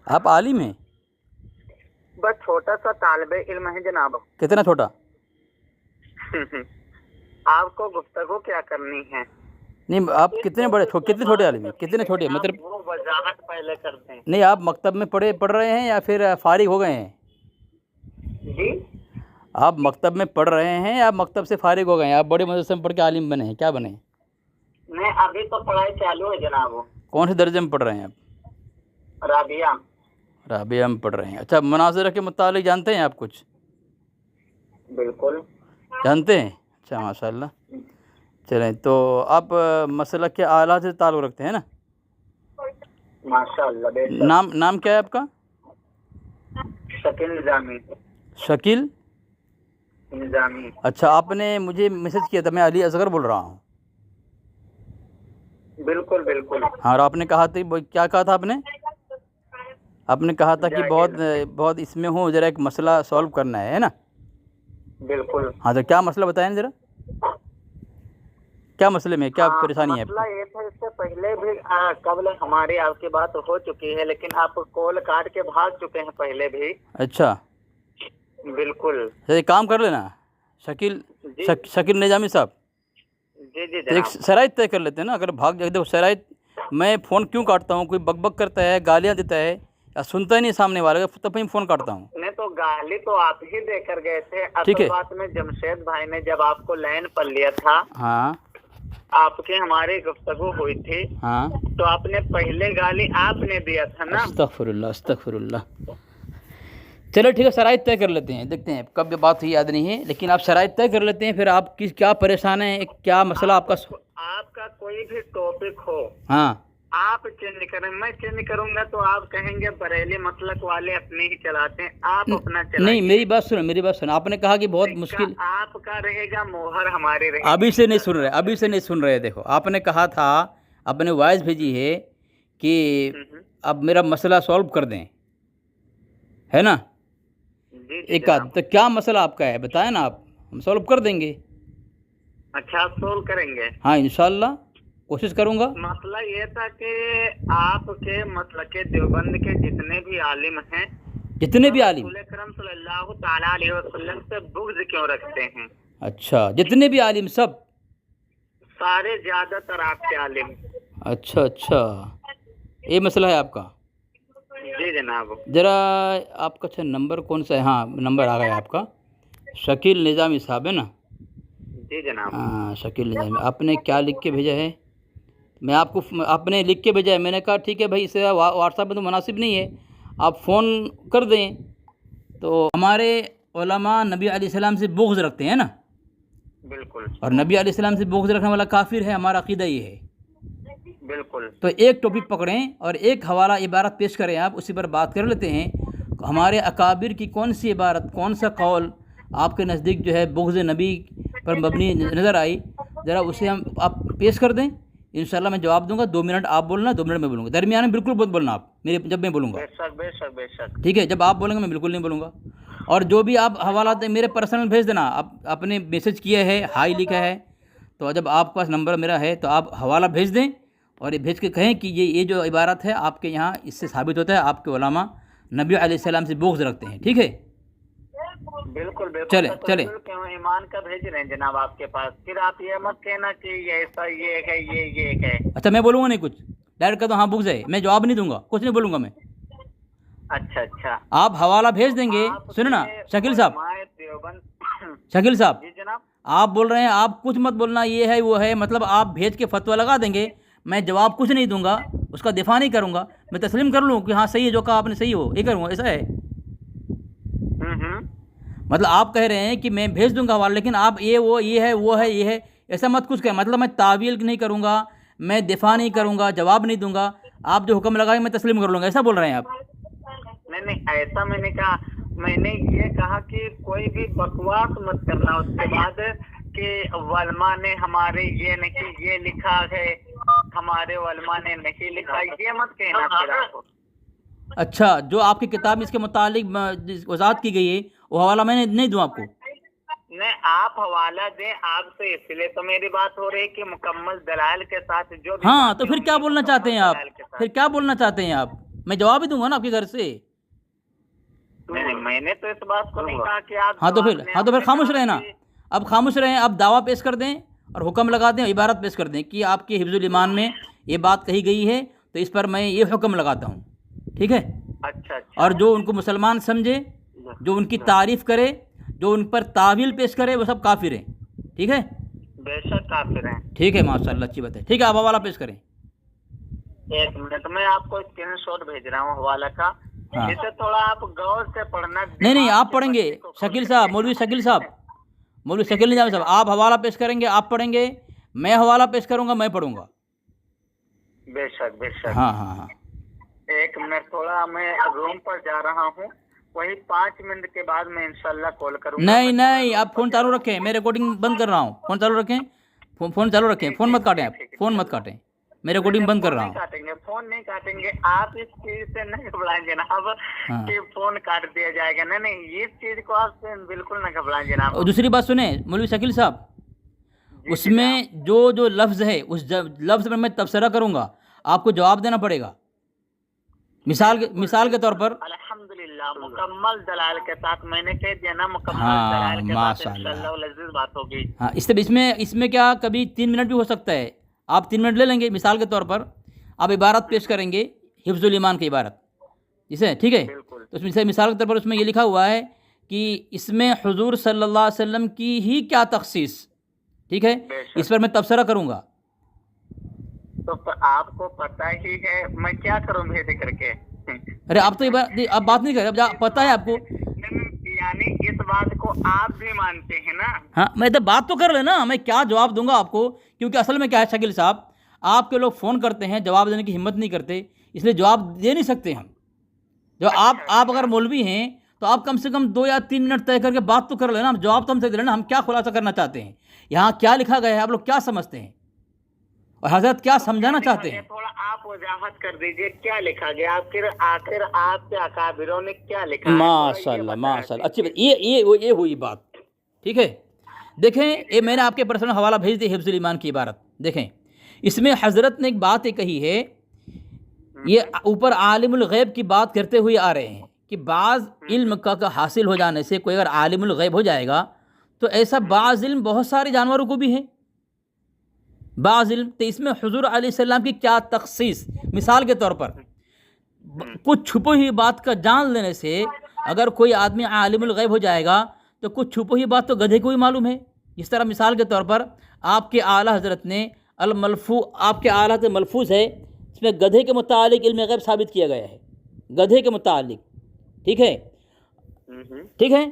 آپ عالم ہیں؟ بس چھوٹا سا طالب علم ہے جناب. کتنا چھوٹا؟ آپ کو گفتگو کیا کرنی ہے؟ نہیں آپ کتنے بڑے کتنے چھوٹے عالم ہیں؟ کتنے چھوٹے مطلب؟ وہ وضاحت پہلے کرتے ہیں. نہیں آپ مکتب میں پڑھ رہے ہیں یا پھر فارغ ہو گئے ہیں؟ جی آپ مکتب میں پڑھ رہے ہیں یا مکتب سے فارغ ہو گئے ہیں؟ آپ بڑے مدرسے میں پڑھ کے عالم بنے ہیں، کیا بنے ہیں؟ میں ابھی تو پڑھائی چالو ہے جناب. کون سے درجے میں پڑھ رہے ہیں آپ؟ رابعہ. رابعہ میں پڑھ رہے ہیں. اچھا مناظرہ کے متعلق جانتے ہیں آپ کچھ؟ بالکل جانتے ہیں. اچھا ماشاء اللہ. چلیں تو آپ مسلک کے اعلیٰ سے تعلق رکھتے ہیں نا؟ ماشاء اللہ. بے شک. نام کیا ہے آپ کا؟ شکیل نظامی. شکیل نظامی. اچھا آپ نے مجھے میسج کیا تھا، میں علی اصغر بول رہا ہوں. بالکل بالکل. ہاں اور آپ نے کہا تھا، کیا کہا تھا آپ نے؟ آپ نے کہا تھا کہ بہت اس میں ہوں، ذرا ایک مسئلہ سولو کرنا ہے نا؟ بالکل. ہاں تو کیا مسئلہ بتائیں ذرا، کیا مسئلے میں کیا پریشانی ہے آپ مسئلہ کو؟ یہ تھا، اس سے پہلے بھی قبل ہماری آپ کی بات ہو چکی ہے، لیکن آپ کال کاٹ کے بھاگ چکے ہیں پہلے بھی. اچھا بالکل. ایک کام کر لینا شکیل نظامی صاحب، جی جی تو ایک جناب. شرائط طے کر لیتے ہیں نا. اگر بھاگ جائے دیکھو شرائط، میں فون کیوں کاٹتا ہوں؟ کوئی بک بک کرتا ہے، گالیاں دیتا ہے یا سنتا ہی نہیں سامنے والے کا، تب میں فون کاٹتا ہوں. نہیں تو گالی تو آپ ہی دے کر گئے تھے. ٹھیک اصل ہے. بات میں جمشید بھائی نے جب آپ کو لائن پر لیا تھا، ہاں آپ کے ہماری گفتگو ہوئی تھی، ہاں تو آپ نے پہلے گالی آپ نے دیا تھا نا. استغفر اللہ استغفر اللہ. چلو ٹھیک ہے، شرائط طے کر لیتے ہیں، دیکھتے ہیں کب یہ بات ہوئی یاد نہیں ہے، لیکن آپ شرائط طے کر لیتے ہیں. پھر آپ کی کیا پریشان ہیں، کیا مسئلہ آپ کا؟ آپ کا کوئی بھی ٹاپک ہو، ہاں آپ چینج کریں. میں چینج کروں گا تو آپ کہیں گے بریلی مسلک والے اپنے ہی چلاتے ہیں. آپ اپنا چلائیے. نہیں میری بات سنو. آپ نے کہا کہ بہت مشکل. آپ کا رہے گا موہر، ہماری رہے گی. ابھی سے نہیں سن رہے. دیکھو آپ نے کہا تھا، آپ نے وائس بھیجی ہے کہ اب میرا مسئلہ سولو کر دیں، ہے نا؟ جی ایک آدھ تو کیا مسئلہ آپ کا ہے بتائیں نا، آپ ہم سولو کر دیں گے. اچھا آپ سولو کریں گے؟ ہاں انشاءاللہ کوشش کروں گا. مسئلہ یہ تھا کہ آپ کے مسلک دیوبند کے جتنے بھی عالم ہیں، رسول اکرم صلی اللہ تعالیٰ علیہ وسلم سے بغض کیوں رکھتے ہیں؟ اچھا جتنے بھی عالم سب؟ سارے زیادہ تر آپ کے عالم. اچھا یہ مسئلہ ہے آپ کا. جی جناب. ذرا آپ کا اچھا نمبر کون سا ہے؟ ہاں نمبر آ گیا آپ کا. شکیل نظامی صاحب ہے نا؟ جی جناب. ہاں شکیل نظامی. آپ نے کیا لکھ کے بھیجا ہے؟ میں آپ کو، آپ نے لکھ کے بھیجا ہے. میں نے کہا ٹھیک ہے بھائی، اسے واٹس ایپ میں تو مناسب نہیں ہے، آپ فون کر دیں. تو ہمارے علماء نبی علیہ السلام سے بغض رکھتے ہیں نا؟ بالکل. اور نبی علیہ السلام سے بغض رکھنے والا کافر ہے، ہمارا عقیدہ یہ ہے. بالکل. تو ایک ٹاپک پکڑیں اور ایک حوالہ عبارت پیش کریں، آپ اسی پر بات کر لیتے ہیں. ہمارے اکابر کی کون سی عبارت، کون سا قول آپ کے نزدیک جو ہے بغض نبی پر مبنی نظر آئی، ذرا اسے آپ پیش کر دیں. انشاءاللہ میں جواب دوں گا. 2 منٹ آپ بولنا، 2 منٹ میں بولوں گا. درمیان میں بالکل بہت بولنا آپ جب میں بولوں گا. بے شک. ٹھیک ہے، جب آپ بولیں گے میں بالکل نہیں بولوں گا. اور جو بھی آپ حوالہ دیں میرے پرسنل بھیج دینا. آپ نے میسج کیا ہے، ہائی لکھا ہے، تو جب آپ کے پاس نمبر میرا ہے تو آپ حوالہ بھیج دیں اور یہ بھیج کے کہیں کہ یہ جو عبارت ہے آپ کے یہاں، اس سے ثابت ہوتا ہے آپ کے علماء نبی علیہ السلام سے بغض رکھتے ہیں. ٹھیک ہے؟ بالکل. چلیں ایمان کا بھیج رہے ہیں جناب آپ کے پاس. پھر آپ یہ مت کہنا کہ ایسا یہ ہے، یہ ہے. اچھا میں بولوں گا نہیں کچھ، ڈائریکٹ کہتا ہوں ہاں بغض ہے، میں جواب نہیں دوں گا، کچھ نہیں بولوں گا میں. اچھا آپ حوالہ بھیج دیں گے. سنو نا شکیل صاحب، شکیل صاحب جی جناب. آپ بول رہے ہیں آپ کچھ مت بولنا، یہ ہے وہ ہے، مطلب آپ بھیج کے فتویٰ لگا دیں گے، میں جواب کچھ نہیں دوں گا، اس کا دفاع نہیں کروں گا، میں تسلیم کر لوں کہ ہاں صحیح ہے، جو کہا آپ نے صحیح ہو، یہ کروں گا. ایسا ہے؟ مطلب آپ کہہ رہے ہیں کہ میں بھیج دوں گا حوالہ، لیکن آپ یہ ہے ایسا مت کچھ کہیں. مطلب میں تعویل نہیں کروں گا، میں دفاع نہیں کروں گا، جواب نہیں دوں گا، آپ جو حکم لگائیں میں تسلیم کر لوں گا، ایسا بول رہے ہیں آپ؟ نہیں ایسا میں نے کہا. میں نے یہ کہا کہ کوئی بھی بکواس مت کرنا اس کے بعد کہ علماء نے ہمارے یہ نہیں یہ لکھا ہے، ہمارے علماء نے نہیں لکھا، یہ مت کہنا. پھر آپ اچھا جو آپ کی کتاب اس کے متعلق وضاحت کی گئی ہے وہ حوالہ میں نہیں دوں آپ کو؟ نہیں آپ حوالہ دیں. آپ سے اس لیے تو میری بات ہو رہی کہ مکمل دلائل کے ساتھ جو بھی. ہاں تو پھر کیا بولنا چاہتے ہیں آپ؟ میں جواب ہی دوں گا نا آپ کے گھر سے. نہیں میں نے تو اس بات کو نہیں کہا کہ آپ ہاں تو جواب دیں. پھر خاموش رہنا. اب خاموش رہیں, آپ دعویٰ پیش کر دیں اور حکم لگا دیں, عبارت پیش کر دیں کہ آپ کے حفظ الایمان میں یہ بات کہی گئی ہے تو اس پر میں یہ حکم لگاتا ہوں. ٹھیک ہے؟ اچھا اور جو ان کو مسلمان سمجھے, جو ان کی تعریف کرے, جو ان پر تعویل پیش کرے, وہ سب کافر ہیں. ٹھیک ہے؟ بے شک کافر ہیں. ٹھیک ہے, ماشاء اللہ, اچھی بات ہے. ٹھیک ہے, آپ حوالہ پیش کریں. ایک منٹ میں آپ کو اسکرین شاٹ بھیج رہا ہوں حوالہ کا, ہاں. اسے تھوڑا آپ غور سے پڑھنا. نہیں آپ پڑھیں گے, شکیل صاحب, مولوی شکیل صاحب, مولوی شکیل نظامی صاحب, آپ حوالہ پیش کریں گے, آپ پڑھیں گے, میں حوالہ پیش کروں گا, میں پڑھوں گا. بے شک بے شک. ہاں ہاں ہاں. ایک منٹ, تھوڑا میں روم پر جا رہا ہوں, وہی 5 منٹ کے بعد میں انشاءاللہ کال کروں گا. نہیں آپ فون چالو رکھیں, میں ریکارڈنگ بند کر رہا ہوں. فون چالو رکھیں, فون چالو رکھیں, فون مت کاٹیں, آپ فون مت کاٹیں, میں ریکارڈنگ بند کر رہا ہوں. فون نہیں کاٹیں گے, آپ اس چیز سے نہیں گھبرائیں جناب کہ فون کاٹ دیا جائے گا. نہیں اس چیز کو آپ سے بالکل نہ گھبرائیں جناب. اور دوسری بات سنیں مولوی شکیل صاحب, اس میں جو لفظ ہے, اس لفظ پر میں تبصرہ کروں گا, آپ کو جواب دینا پڑے گا. مثال کے طور پر الحمدللہ مکمل دلائل کے ساتھ میں نے کہہ دیا نا, مکمل دلائل کے ساتھ انشاءاللہ العزیز بات ہوگی. ہاں, اس میں کیا کبھی 3 منٹ بھی ہو سکتا ہے, آپ 3 منٹ لے لیں گے. مثال کے طور پر آپ عبارت پیش کریں گے, حفظ الایمان کی عبارت جسے, ٹھیک ہے, تو اس میں مثال کے طور پر اس میں یہ لکھا ہوا ہے کہ اس میں حضور صلی اللہ علیہ وسلم کی ہی کیا تخصیص. ٹھیک ہے, اس پر میں تبصرہ کروں گا. تو آپ کو پتہ ہی ہے میں کیا کروں بھیج کر کے. ارے آپ تو آپ بات نہیں کر رہے, اب پتہ ہے آپ کو, یعنی اس بات کو آپ بھی مانتے ہیں نا. ہاں, میں تو بات تو کر لیں نا, میں کیا جواب دوں گا آپ کو, کیونکہ اصل میں کیا ہے شکیل صاحب, آپ کے لوگ فون کرتے ہیں, جواب دینے کی ہمت نہیں کرتے, اس لیے جواب دے نہیں سکتے ہم. جو آپ اگر مولوی ہیں تو آپ کم سے کم 2 یا 3 منٹ طے کر کے بات تو کر لینا, جواب تو ہم سے دے لینا, ہم کیا خلاصہ کرنا چاہتے ہیں, یہاں کیا لکھا گیا ہے, آپ لوگ کیا سمجھتے ہیں, اور حضرت کیا سمجھانا چاہتے ہیں. تھوڑا آپ وضاحت کر دیجئے کیا لکھا گیا, پھر آخر آپ کے اکابروں نے کیا لکھا ہے. ماشاء اللہ, اچھی بات, یہ ہوئی بات. ٹھیک ہے, دیکھیں, یہ میں نے آپ کے پرسنل حوالہ بھیج دی, حفظ الایمان کی عبارت دیکھیں. اس میں حضرت نے ایک بات کہی ہے, یہ اوپر عالم الغیب کی بات کرتے ہوئے آ رہے ہیں کہ بعض علم کا حاصل ہو جانے سے کوئی اگر عالم الغیب ہو جائے گا تو ایسا بعض علم بہت سارے جانوروں کو بھی ہے, بعض علم. تو اس میں حضور علیہ السلام کی کیا تخصیص. مثال کے طور پر کچھ چھپی ہوئی بات کا جان لینے سے اگر کوئی آدمی عالم الغیب ہو جائے گا تو کچھ چھپی ہوئی بات تو گدھے کو ہی معلوم ہے. جس طرح مثال کے طور پر آپ کے اعلیٰ حضرت نے آپ کے اعلیٰ حضرت ملفوظ ہے, اس میں گدھے کے متعلق علم غیب ثابت کیا گیا ہے, گدھے کے متعلق. ٹھیک ہے, ٹھیک ہے.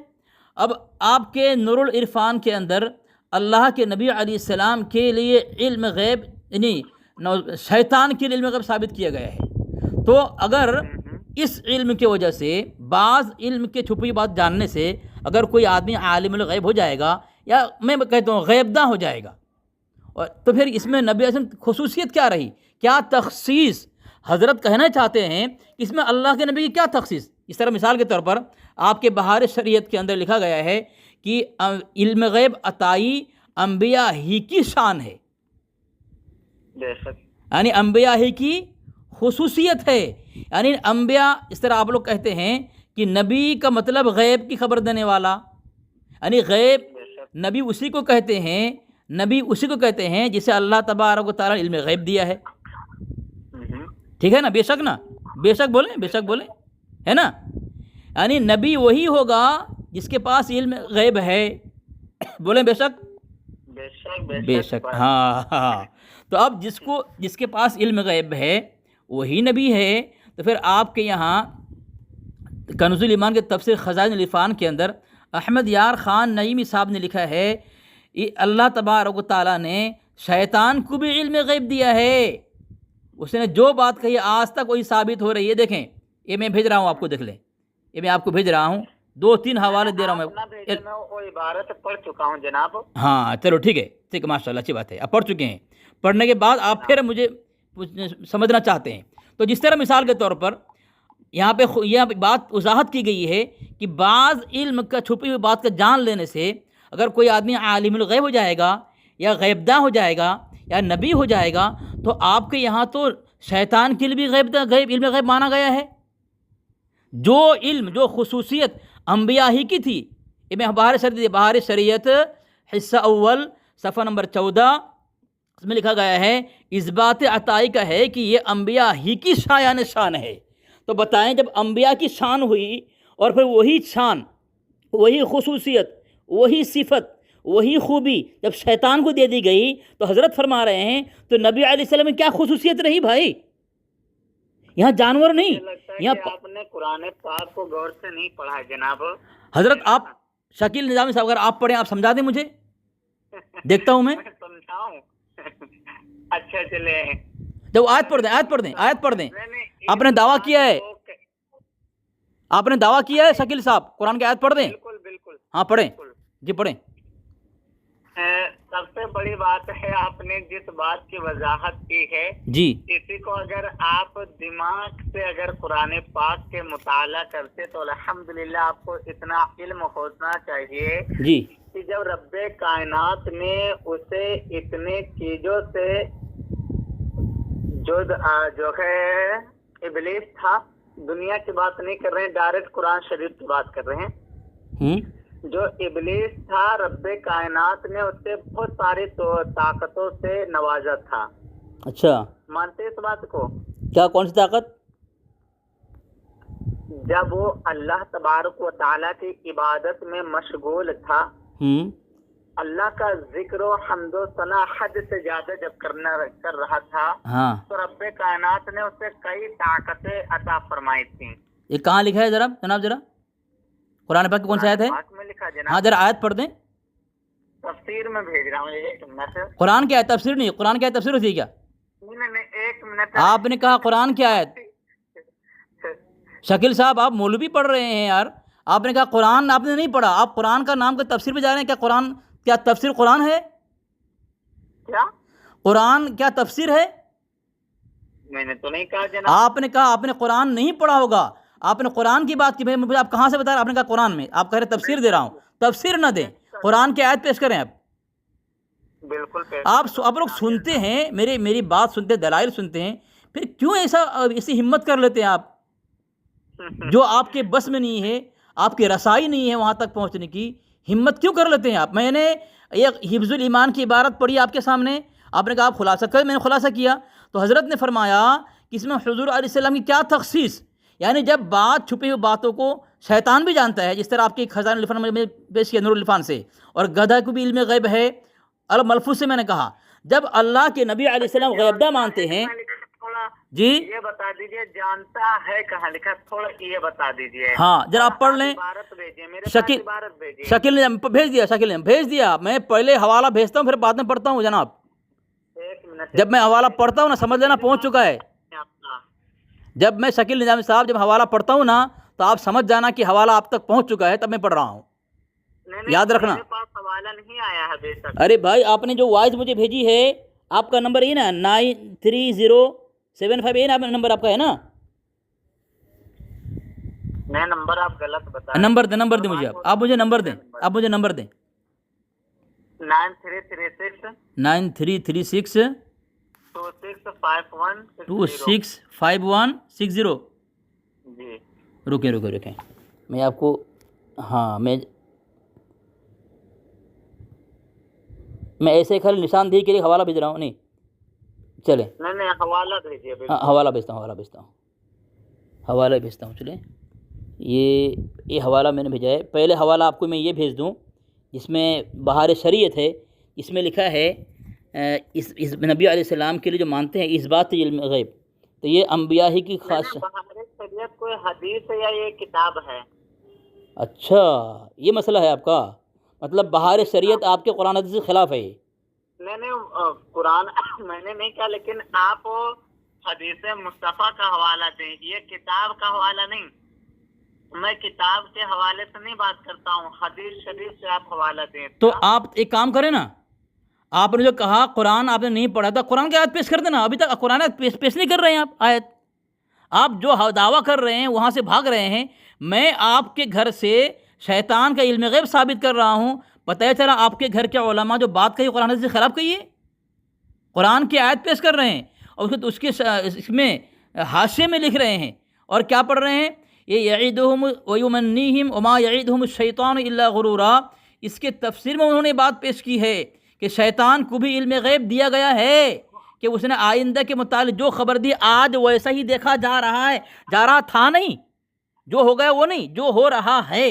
اب آپ کے نور العرفان کے اندر اللہ کے نبی علیہ السلام کے لیے علم غیب, یعنی شیطان کے لیے علم غیب ثابت کیا گیا ہے. تو اگر اس علم کی وجہ سے, بعض علم کے چھپی بات جاننے سے اگر کوئی آدمی عالم الغیب ہو جائے گا, یا میں کہتا ہوں غیب داں ہو جائے گا, اور تو پھر اس میں نبی علیہ السلام خصوصیت کیا رہی, کیا تخصیص. حضرت کہنا چاہتے ہیں کہ اس میں اللہ کے نبی کی کیا تخصیص. اس طرح مثال کے طور پر آپ کے بہار شریعت کے اندر لکھا گیا ہے کہ علم غیب عطائی انبیاء ہی کی شان ہے, یعنی انبیاء ہی کی خصوصیت ہے. یعنی انبیاء, اس طرح آپ لوگ کہتے ہیں کہ نبی کا مطلب غیب کی خبر دینے والا, یعنی غیب نبی اسی کو کہتے ہیں, جسے اللہ تبارک و تعالیٰ علم غیب دیا ہے. ٹھیک ہے نا, بے شک نا, بے شک بولیں, ہے نا. یعنی نبی وہی ہوگا جس کے پاس علم غیب ہے. بولیں بے شک, بے شک. ہاں. تو اب جس کے پاس علم غیب ہے وہی نبی ہے. تو پھر آپ کے یہاں کنز الایمان کے تفسیر خزائن العرفان کے اندر احمد یار خان نعیمی صاحب نے لکھا ہے, اللہ تبارک و تعالیٰ نے شیطان کو بھی علم غیب دیا ہے. اس نے جو بات کہی آج تک وہی ثابت ہو رہی ہے. دیکھیں, یہ میں بھیج رہا ہوں آپ کو, دیکھ لیں, یہ میں آپ کو بھیج رہا ہوں, 2-3 حوالے دے رہا ہوں میں. وہ عبارت پڑھ چکا ہوں جناب. ہاں چلو ٹھیک ہے, ماشاء اللہ, اچھی بات ہے, آپ پڑھ چکے ہیں. پڑھنے کے بعد آپ پھر مجھے سمجھنا چاہتے ہیں. تو جس طرح مثال کے طور پر یہاں پہ یہ بات وضاحت کی گئی ہے کہ بعض علم کا چھپی ہوئی بات کا جان لینے سے اگر کوئی آدمی عالم الغیب ہو جائے گا, یا غیب داں ہو جائے گا, یا نبی ہو جائے گا, تو آپ کے یہاں تو شیطان کے لیے بھی علم غیب مانا گیا ہے. جو علم، جو خصوصیت انبیاء ہی کی تھی. میں بہار شریعت حصہ اول صفحہ نمبر 14 اس میں لکھا گیا ہے اس بات عطائی کا ہے کہ یہ انبیاء ہی کی شایان شان ہے. تو بتائیں جب انبیاء کی شان ہوئی اور پھر وہی شان، وہی خصوصیت، وہی صفت، وہی خوبی جب شیطان کو دے دی گئی تو حضرت فرما رہے ہیں تو نبی علیہ السلام میں کیا خصوصیت رہی بھائی؟ یہاں جانور نہیں، یہاں آپ نے قرآن پاک کو غور سے نہیں پڑھا جناب. حضرت آپ شکیل نظامی صاحب اگر آپ پڑھیں آپ سمجھا دیں مجھے، دیکھتا ہوں میں سمجھاؤں. اچھا چلے جب آیت پڑھ دیں. آپ نے دعویٰ کیا ہے، شکیل صاحب قرآن کی آیت پڑھ دیں. بالکل. ہاں پڑھیں جی پڑھیں. سب سے بڑی بات ہے آپ نے جس بات کی وضاحت کی ہے جی اسی کو اگر آپ دماغ سے اگر قرآن پاک کے مطالعہ کرتے تو الحمدللہ آپ کو اتنا علم ہونا چاہیے جی کہ جب رب کائنات نے اسے اتنے چیزوں سے جو ہے ابلیس تھا، دنیا کی بات نہیں کر رہے ہیں، ڈائریکٹ قرآن شریف کی بات کر رہے ہیں. جو ابلیس تھا رب کائنات نے اس سے بہت ساری طاقتوں سے نوازا تھا. اچھا مانتے اس بات کو؟ کیا کون سی طاقت؟ جب وہ اللہ تبارک و تعالیٰ کی عبادت میں مشغول تھا، اللہ کا ذکر و حمد و ثنا حد سے زیادہ جب کر رہا تھا ہاں تو رب کائنات نے اسے کئی طاقتیں عطا فرمائی تھیں. یہ کہاں لکھا ہے جناب ذرا قرآن پاک کی کون سی آیت ہے؟ میں لکھا جناب. ہاں ذرا آیت پڑھ دیں. تفسیر میں بھیج رہا ہوں، ایک منٹ. قرآن کی آیت تفسیر نہیں، قرآن کی آیت تفسیر ہوتی ہے کیا؟ نہیں، ایک منٹ. آپ نے کہا قرآن کی آیت. شکیل صاحب آپ مولوی پڑھ رہے ہیں یار، آپ نے کہا قرآن آپ نے نہیں پڑھا، آپ قرآن کا نام کا تفسیر پہ جا رہے ہیں. کیا تفسیر قرآن ہے؟ کیا قرآن کیا تفسیر ہے؟ میں نے تو نہیں کہا جناب. آپ نے کہا آپ نے قرآن نہیں پڑھا ہوگا، آپ نے قرآن کی بات کی. بھائی مجھے آپ کہاں سے بتا رہے ہیں؟ آپ نے کہا قرآن میں، آپ کہہ رہے تفسیر دے رہا ہوں. تفسیر نہ دیں، قرآن کی آیت پیش کریں. آپ بالکل آپ لوگ سنتے ہیں، میری بات سنتے ہیں، دلائل سنتے ہیں، پھر کیوں ایسی ہمت کر لیتے ہیں آپ جو آپ کے بس میں نہیں ہے، آپ کی رسائی نہیں ہے وہاں تک پہنچنے کی؟ ہمت کیوں کر لیتے ہیں آپ؟ میں نے ایک حفظ الایمان کی عبارت پڑھی آپ کے سامنے، آپ نے کہا آپ خلاصہ کریں، میں نے خلاصہ کیا تو حضرت نے فرمایا کہ اس میں حضور علیہ السلام کی کیا تخصیص، یعنی جب بات چھپی ہوئی باتوں کو شیطان بھی جانتا ہے، جس طرح آپ کے خزانہ العرفان میں پیش کیا نور العرفان سے، اور گدھا کو بھی علم غیب ہے الملفوظ سے. میں نے کہا جب اللہ کے نبی علیہ السلام غیبدہ مانتے ہیں. جی یہ بتا دیجئے جانتا ہے کہاں لکھا، تھوڑا یہ بتا دیجئے. ہاں ذرا آپ پڑھ لیں. شکیل نے بھیج دیا. میں پہلے حوالہ بھیجتا ہوں پھر بعد میں پڑھتا ہوں جناب. جب میں حوالہ پڑھتا ہوں نا سمجھ لینا پہنچ چکا ہے. جب میں شکیل نظامی صاحب جب حوالہ پڑھتا ہوں نا تو آپ سمجھ جانا کہ حوالہ آپ تک پہنچ چکا ہے، تب میں پڑھ رہا ہوں. یاد رکھنا. حوالہ نہیں آیا ہے بے شک. ارے بھائی آپ نے جو وائس مجھے بھیجی ہے، آپ کا نمبر یہ نا 930758 یہ نا نمبر آپ کا ہے نا؟ میں نمبر آپ غلط بتا. نمبر دیں مجھے. آپ مجھے نمبر دیں. 9336 265160. جی رکیں میں آپ کو میں ایسے خالی نشاندہی کے لیے حوالہ بھیج رہا ہوں. نہیں چلیں نہیں حوالہ بھیجیے. حوالہ بھیجتا ہوں. چلیں یہ حوالہ میں نے بھیجا ہے. پہلے حوالہ آپ کو میں یہ بھیج دوں جس میں بہار شریعت ہے، اس میں لکھا ہے اس نبی علیہ السلام کے لیے جو مانتے ہیں اس بات علم غیب، تو یہ انبیاء ہی کی خاص. بہار شریعت کوئی حدیث ہے یا یہ کتاب ہے؟ اچھا یہ مسئلہ ہے آپ کا، مطلب بہار شریعت آپ کے قرآن حدیث کے خلاف ہے. نہیں قرآن میں نے نہیں کہا، لیکن آپ حدیث مصطفیٰ کا حوالہ دیں، یہ کتاب کا حوالہ نہیں. میں کتاب کے حوالے سے نہیں بات کرتا ہوں، حدیث شریف سے آپ حوالہ دیں. تو آپ ایک کام کریں نا، آپ نے جو کہا قرآن آپ نے نہیں پڑھا تھا، قرآن کی آیت پیش کر دینا. ابھی تک قرآن پیش نہیں کر رہے ہیں آپ آیت. آپ جو دعویٰ کر رہے ہیں وہاں سے بھاگ رہے ہیں. میں آپ کے گھر سے شیطان کا علم غیب ثابت کر رہا ہوں. پتہ ہے چلا آپ کے گھر کے علماء جو بات کہی قرآن حدیث سے خلاف کہی ہے، قرآن کی آیت پیش کر رہے ہیں اور اس کے اس میں حاشیے میں لکھ رہے ہیں اور کیا پڑھ رہے ہیں، یہ یعیدہم ویمنیہم وما یعیدہم الشیطان الا غرورا. اس کے تفسیر میں انہوں نے بات پیش کی ہے کہ شیطان کو بھی علم غیب دیا گیا ہے کہ اس نے آئندہ کے متعلق جو خبر دی آج ویسا ہی دیکھا جا رہا تھا نہیں، جو ہو گیا وہ نہیں، جو ہو رہا ہے.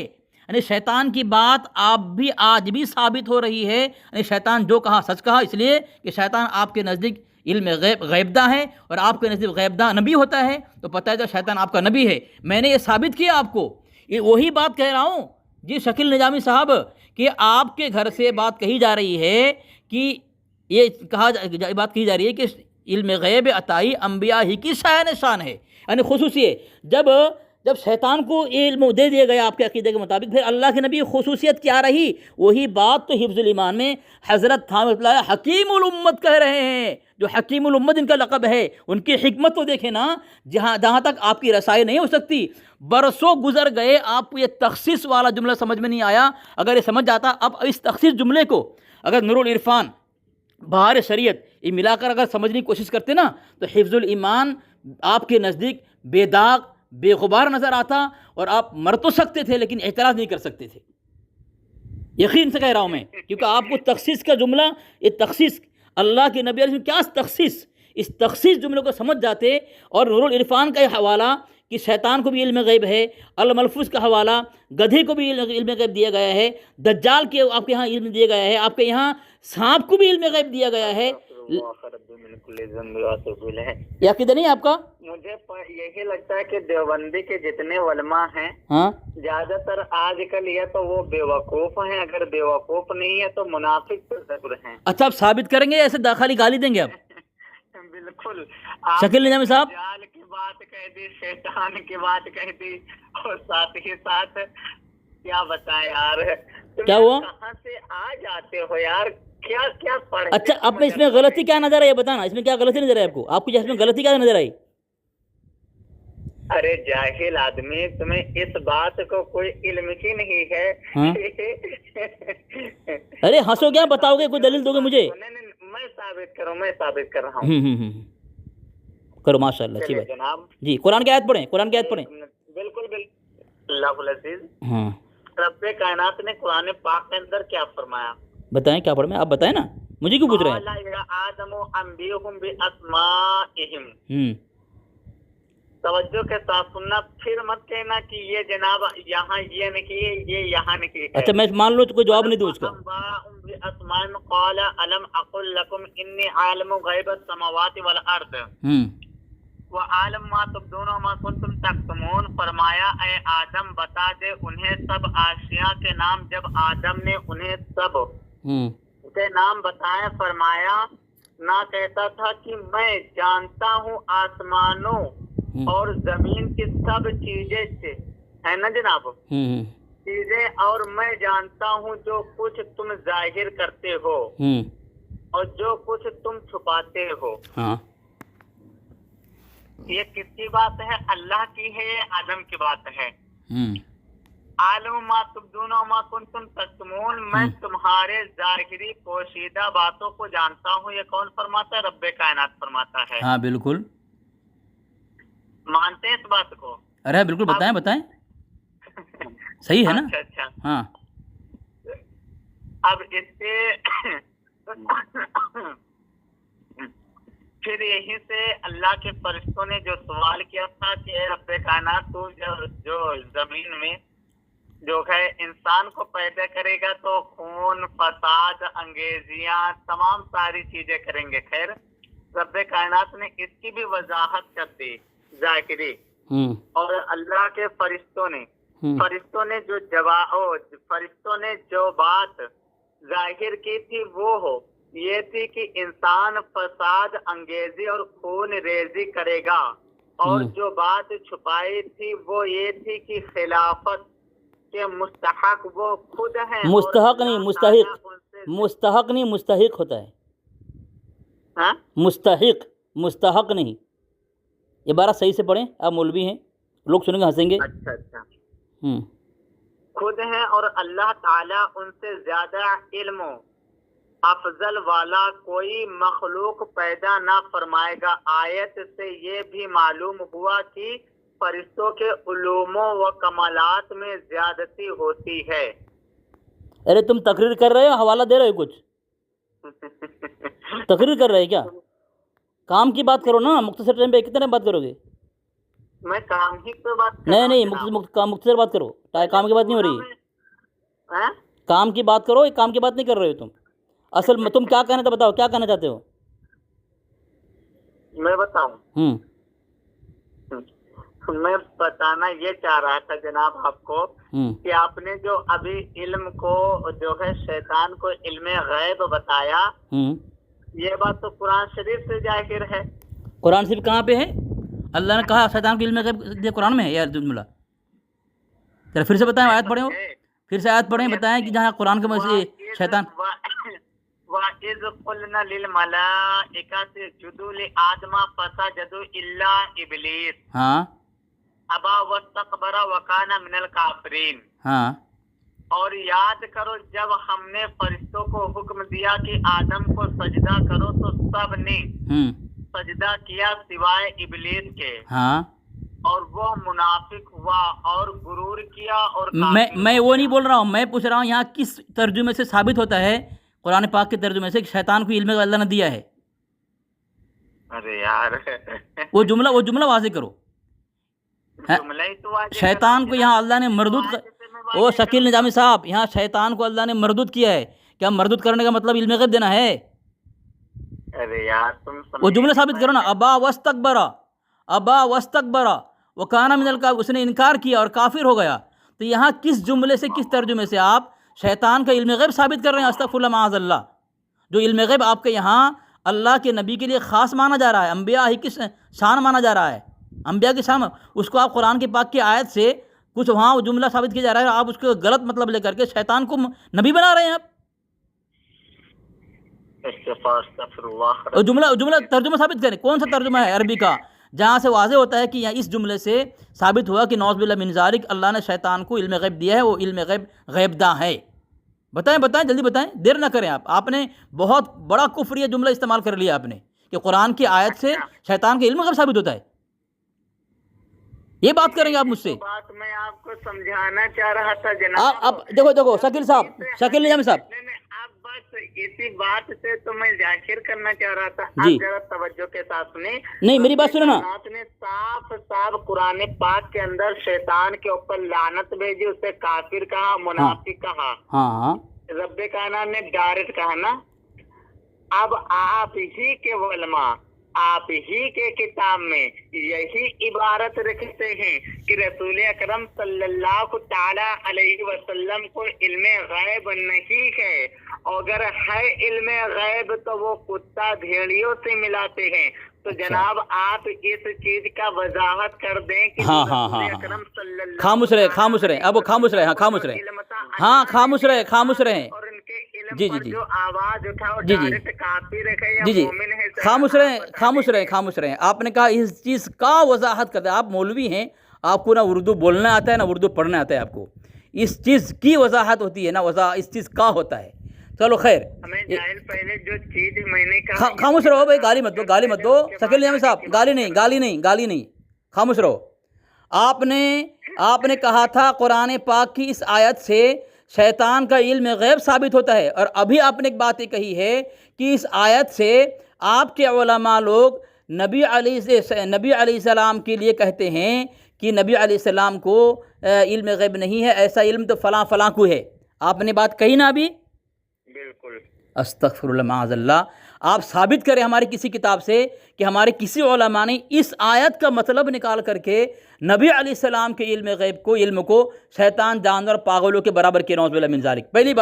یعنی شیطان کی بات آپ بھی آج بھی ثابت ہو رہی ہے. یعنی شیطان جو کہا سچ کہا، اس لیے کہ شیطان آپ کے نزدیک علم غیبدہ ہے اور آپ کے نزدیک غیبدہ نبی ہوتا ہے، تو پتہ ہے تو شیطان آپ کا نبی ہے. میں نے یہ ثابت کیا آپ کو، یہ وہی بات کہہ رہا ہوں جی شکیل نظامی صاحب، کہ آپ کے گھر سے بات کہی جا رہی ہے کہ یہ بات کہی جا رہی ہے کہ علم غیب عطائی انبیاء ہی کی شان ہے، یعنی خصوصی ہے. جب شیطان کو علم دے دیا گیا آپ کے عقیدے کے مطابق، پھر اللہ کے نبی خصوصیت کیا رہی؟ وہی بات تو حفظ الایمان میں حضرت تھامس اللہ حکیم الامت کہہ رہے ہیں. جو حکیم الامت ان کا لقب ہے، ان کی حکمت تو دیکھیں نا، جہاں تک آپ کی رسائی نہیں ہو سکتی. برسوں گزر گئے، آپ کو یہ تخصیص والا جملہ سمجھ میں نہیں آیا. اگر یہ سمجھ جاتا، اب اس تخصیص جملے کو اگر نور العرفان، بہار شریعت یہ ملا کر اگر سمجھنے کی کوشش کرتے نا، تو حفظ الایمان آپ کے نزدیک بے داغ بے غبار نظر آتا اور آپ مر تو سکتے تھے لیکن اعتراض نہیں کر سکتے تھے. یقین سے کہہ رہا ہوں میں، کیونکہ آپ کو تخصیص کا جملہ، یہ تخصیص اللہ کے نبی علیہ وسلم کیا تخصیص، اس تخصیص جملے کو سمجھ جاتے. اور نور العرفان کا یہ حوالہ کہ شیطان کو بھی علم غیب ہے، الملفوظ کا حوالہ گدھے کو بھی علم غیب دیا گیا ہے، دجال کے آپ کے یہاں علم دیا گیا ہے، آپ کے یہاں سانپ کو بھی علم غیب دیا گیا ہے. یہ عقیدہ نہیں آپ کا؟ مجھے یہی لگتا ہے کہ دیوبندی کے جتنے علماء ہیں زیادہ تر آج کل یا تو وہ بیوقوف ہیں، اگر بیوقوف نہیں ہے تو منافق ضرور ہیں. اچھا آپ ثابت کریں گے، ایسے داخلی گالی دیں گے آپ؟ بالکل. شکیل نظامی صاحب، دجال کی بات کہہ دی، شیطان کی بات کہہ دی، اور ساتھ ہی ساتھ کیا بتائیں یار، کیا ہوا؟ کہاں سے آ جاتے ہو یار، کیا کیا پڑھ. اچھا اب میں اس میں غلطی کیا نظر آئی یہ بتانا، اس میں کیا غلطی نظر آئی آپ کو؟ آپ کو اس میں غلطی کیا نظر آئی؟ ارے جاہل آدمی، تمہیں اس بات کو کوئی علم ہی نہیں ہے. ارے ہنسو کیا، بتاؤ گے، کوئی دلیل دو گے مجھے؟ میں ثابت کر رہا ہوں. کرو ماشاء اللہ، اچھی بات جناب. جی قرآن کی آیت پڑھیں، قرآن کی آیت پڑھیں. بالکل اللہ العزیز رب کائنات نے قرآن پاک کے اندر کیا فرمایا؟ بتائیں کیا پڑھیں، آپ بتائیں نا، مجھے کیوں پوچھ رہے ہیں؟ آدم انبئہم باسمائہم. توجہ کے ساتھ سننا، پھر مت کہنا کہ یہ جناب یہاں یہ نکلی، یہ یہاں نکلی. اچھا میں مان لو تو کوئی جواب نہیں دوں اس کا. باسمائہم قال الم اقل لکم انی عالم غیب السماوات والارض وعالم ما تبدون وما کنتم تکتمون. فرمایا اے آدم بتا دے انہیں سب اشیاء کے نام. جب آدم نے انہیں سب کے نام بتائے، فرمایا نہ کہتا تھا کہ میں جانتا ہوں آسمانوں اور زمین کی سب چیزیں سے، ہے نا جناب، چیزیں، اور میں جانتا ہوں جو کچھ تم ظاہر کرتے ہو اور جو کچھ تم چھپاتے ہو. یہ کس کی بات ہے؟ اللہ کی ہے، آدم کی بات ہے. عالم ما تبدون وما کنتم تکتمون. میں تمہارے ظاہری پوشیدہ باتوں کو جانتا ہوں. یہ کون فرماتا ہے؟ رب کائنات فرماتا ہے. ہاں بالکل مانتے ہیں اس بات کو؟ ارے بالکل بتائیں صحیح ہے نا. اچھا ہاں اب اس سے پھر یہیں سے اللہ کے فرشتوں نے جو سوال کیا تھا کہ اے رب کائنات، تو جو زمین میں جو ہے انسان کو پیدا کرے گا تو خون، فساد، انگیزیاں، تمام ساری چیزیں کریں گے. خیر رب کائنات نے اس کی بھی وضاحت کر دی ظاہری. اور اللہ کے فرشتوں نے جو بات ظاہر کی تھی وہ یہ تھی کہ انسان فساد، انگیزی اور خون ریزی کرے گا. اور جو بات چھپائی تھی وہ یہ تھی کہ خلافت کے مستحق وہ خود ہیں. مستحق نہیں، مستحق ہوتا ہے. مستحق نہیں. یہ بارہ صحیح سے پڑھیں، آپ مولوی ہیں، لوگ سنیں گے ہنسیں گے. اچھا خود ہیں اور اللہ تعالیٰ ان سے زیادہ علم افضل والا کوئی مخلوق پیدا نہ فرمائے گا۔ آیت سے یہ بھی معلوم ہوا کہ فرشتوں کے علوم و کمالات میں زیادتی ہوتی ہے۔ ارے تم تقریر کر رہے ہو، حوالہ دے رہے ہو؟ کچھ تقریر کر رہے کیا؟ کام کی بات کرو نا، مختصر ٹائم پہ کتنے بات کرو گے؟ میں کام ہی پہ بات کر نہیں مختصر بات کرو، کام کی بات نہیں ہو رہی، کام کی بات کرو، کام کی بات نہیں کر رہے ہو تم۔ اصل میں تم کیا کہنا تھا، بتاؤ کیا کہنا چاہتے ہو؟ میں بتاؤں؟ میں بتانا یہ چاہ رہا تھا جناب آپ کو کہ آپ نے جو ابھی علم کو جو ہے شیطان کو علم غیب بتایا، یہ بات تو قرآن شریف سے ظاہر ہے۔ قرآن شریف کہاں پہ ہے؟ اللہ نے کہا شیطان کو علم غیب یہ قرآن میں ہے یا جملہ؟ چلو پھر سے بتائیں، آیت پڑھیں، پھر سے آیت پڑھیں، بتائیں کہ جہاں قرآن کے شیطان وَإِذْ قُلْنَا لِلْمَلَائِكَةِ اسْجُدُوا لِآدَمَ فَسَجَدُوا إِلَّا إِبْلِيسَ ہاں أَبَى وَاسْتَكْبَرَ وَكَانَ مِنَ الْكَافِرِينَ۔ ہاں اور یاد کرو جب ہم نے فرشتوں کو حکم دیا کہ آدم کو سجدہ کرو تو سب نے سجدہ کیا سوائے ابلیس کے، ہاں، اور وہ منافق ہوا اور غرور کیا۔ اور میں وہ نہیں بول رہا ہوں، میں پوچھ رہا ہوں یہاں کس ترجمے سے ثابت ہوتا ہے، قرآن پاک کے ترجمے سے، کہ شیطان کو علم اللہ نے دیا ہے؟ ارے یار وہ جملہ واضح کرو۔ شیطان کو یہاں اللہ نے مردود او شکیل نظامی صاحب، یہاں شیطان کو اللہ نے مردود کیا ہے، کیا مردود کرنے کا مطلب علم غیب دینا ہے؟ ارے یار تم وہ جملہ ثابت کرو نا، ابا واستکبر وکان من الکافرین، اس نے انکار کیا اور کافر ہو گیا۔ تو یہاں کس جملے سے، کس ترجمے سے آپ شیطان کا علم غیب ثابت کر رہے ہیں؟ استغفر اللہ معاذ اللہ۔ جو علم غیب آپ کے یہاں اللہ کے نبی کے لیے خاص مانا جا رہا ہے، انبیاء ہی کی شان مانا جا رہا ہے، انبیاء کی شان، اس کو آپ قرآن کے پاک کی آیت سے کچھ وہاں وہ جملہ ثابت کیا جا رہا ہے، آپ اس کو غلط مطلب لے کر کے شیطان کو نبی بنا رہے ہیں آپ۔ اور جملہ ترجمہ ثابت کریں، کون سا ترجمہ ہے عربی کا جہاں سے واضح ہوتا ہے کہ یہاں اس جملے سے ثابت ہوا کہ نعوذ باللہ من ذالک اللہ نے شیطان کو علم غیب دیا ہے، وہ علم غیب غیب داں ہے؟ بتائیں جلدی بتائیں، دیر نہ کریں آپ نے بہت بڑا کفریہ جملہ استعمال کر لیا آپ نے کہ قرآن کی آیت سے شیطان کا علم غیب ثابت ہوتا ہے۔ یہ بات کریں گے آپ مجھ سے؟ بات میں آپ کو سمجھانا چاہ رہا تھا جناب۔ اب دیکھو شکیل نظامی صاحب، بس اسی بات سے تو میں ذاکر کرنا چاہ رہا تھا، جی آپ ذرا توجہ کے ساتھ سنیں۔ نہیں میری بات سنو نا، آپ نے صاف قرآن پاک کے اندر شیطان کے اوپر لعنت بھیجی، اسے کافر کہا، منافق کہا، ہاں رب کائنات نے ڈائریکٹ کہا نا۔ اب آپ ہی کے علماء، آپ ہی کے کتاب میں یہی عبارت رکھتے ہیں کہ رسول اکرم صلی اللہ تعالی علیہ وسلم کو علم غیب نہیں ہے، اگر ہے علم غیب تو وہ کتا بھیڑیوں سے ملاتے ہیں۔ تو جناب آپ اس چیز کا وضاحت کر دیں کہ رسول اکرم صلی اللہ خاموش رہے اب وہ خاموش رہے، خاموش رہے اور ان کے علم جی پر جو آواز اٹھا اور جی ڈائریکٹ کافر ہے یا مومن ہے، خاموش رہیں۔ آپ نے کہا اس چیز کا وضاحت کرتے، آپ مولوی ہیں، آپ کو نہ اردو بولنا آتا ہے نہ اردو پڑھنا آتا ہے، آپ کو اس چیز کی وضاحت ہوتی ہے نا، اس چیز کا ہوتا ہے۔ چلو خیر، پہلے جو چیز میں نے کہا، خاموش رہو بھائی، گالی مت دو شکیل نظامی صاحب، گالی نہیں، خاموش رہو۔ آپ نے کہا تھا قرآن پاک کی اس آیت سے شیطان کا علم غیب ثابت ہوتا ہے، اور ابھی آپ نے ایک بات یہ کہی ہے کہ اس آیت سے آپ کے علماء لوگ نبی علیہ السلام کے لیے کہتے ہیں کہ نبی علیہ السلام کو علم غیب نہیں ہے، ایسا علم تو فلاں کو ہے۔ آپ نے بات کہی نا ابھی؟ بالکل۔ استغفر اللہ معاذ اللہ۔ آپ ثابت کریں ہماری کسی کتاب سے کہ ہمارے کسی علماء نے اس آیت کا مطلب نکال کر کے نبی علیہ السلام کے علم کو شیطان، جانور، پاگلوں کے برابر کیا، نعوذ باللہ من ذالک۔ پہلی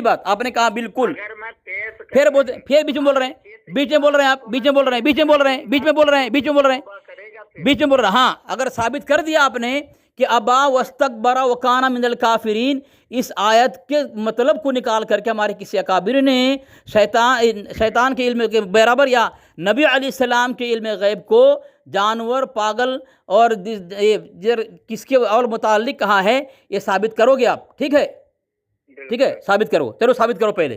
بات آپ نے کہا بالکل، پھر بیچ میں بول رہے ہیں، ہاں اگر ثابت کر دیا آپ نے کہ ابا واستکبر وکان من الکافرین، اس آیت کے مطلب کو نکال کر کے ہمارے کسی اکابر نے شیطان کے علم کے برابر یا نبی علیہ السلام کے علم غیب کو جانور، پاگل اور کس کے اور متعلق کہا ہے، یہ ثابت کرو گے آپ؟ ٹھیک ہے ثابت کرو، چلو ثابت کرو پہلے۔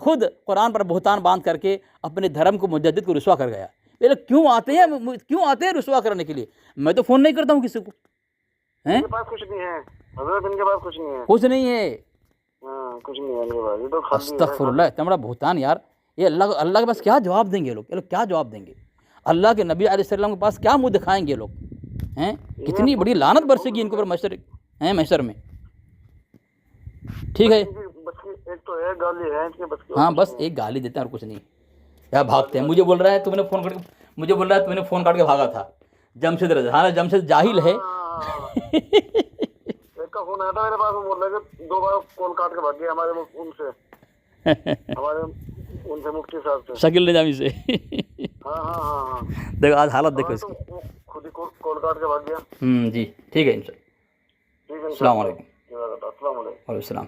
خود قرآن پر بہتان باندھ کر کے اپنے دھرم کو مجدد کو رسوا کر گیا. پہلے کیوں آتے ہیں رسوا کرنے کے لیے؟ میں تو فون نہیں کرتا ہوں کسی کو. ان کے پاس کچھ نہیں ہے حضرت, ان کے پاس کچھ نہیں ہے, کچھ نہیں ہے. ہاں کچھ نہیں ہے ان کے پاس, یہ تو خالی ہے. استغفر اللہ, اتنا بڑا بہتان یار. یہ اللہ کے پاس کیا جواب دیں گے یہ لوگ کیا جواب دیں گے؟ اللہ کے نبی علیہ السلام کے پاس کیا منہ دکھائیں گے یہ لوگ؟ کتنی بڑی لعنت برسے گی ان کے اوپر محشر میں. ٹھیک ہے, بس کی ایک تو ہے گالی ہے ان کے بس کی. ہاں بس ایک گالی دیتے ہیں اور کچھ نہیں. کیا بھاگتے ہیں. مجھے بول رہا ہے تم نے فون کاٹ کے بھاگا تھا جمشید رضا. ہاں جمشید جاہل ہے. ایک کا فون آیا تھا میرے پاس, وہ بول رہے کہ 2 بار کال کاٹ کے بھاگ گیا ہمارے ان سے مفتی صاحب سے, شکیل نظامی سے. ہاں دیکھو آج حالت دیکھو اس کی. وہ خود ہی کال کاٹ کے بھاگ گیا. جی ٹھیک ہے انشاءاللہ. ٹھیک ہے, السلام علیکم. السلام علیکم. وعلیکم السلام.